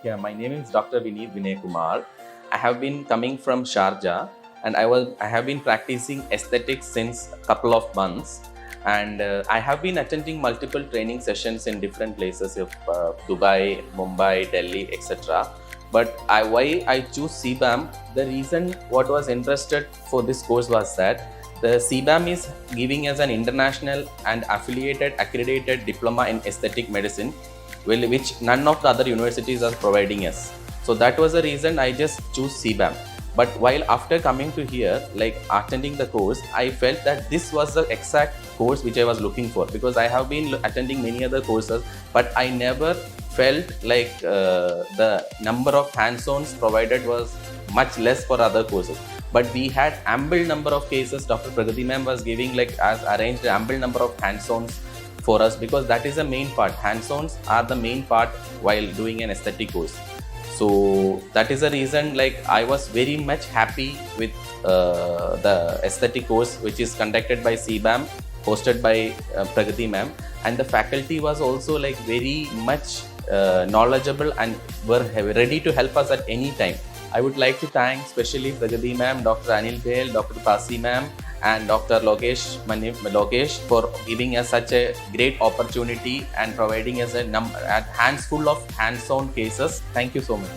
Yeah, my name is Dr. Vineeth Vinayakumar. I have been coming from Sharjah, and I have been practicing aesthetics since a couple of months, and I have been attending multiple training sessions in different places of Dubai, Mumbai, Delhi, etc. But why I choose CBAM? The reason what was interested for this course was that the CBAM is giving us an international and affiliated accredited diploma in aesthetic medicine, which none of the other universities are providing us. So that was the reason I just choose CBAM. But while after coming to here, like attending the course, I felt that this was the exact course which I was looking for, because I have been attending many other courses, but I never felt like the number of hands-ons provided was much less for other courses. But we had ample number of cases. Dr. Pragati ma'am was giving, like, as arranged ample number of hands-ons for us, because that is the main part. Hands-ons are the main part while doing an aesthetic course. So that is the reason, like, I was very much happy with the aesthetic course which is conducted by CBAM, hosted by Pragati ma'am, and the faculty was also like very much knowledgeable and were ready to help us at any time. I would like to thank especially Pragati ma'am, Dr. Anil Bhel, Dr. Pasi ma'am, and Dr. Lokesh for giving us such a great opportunity and providing us a handful of hands-on cases. Thank you so much.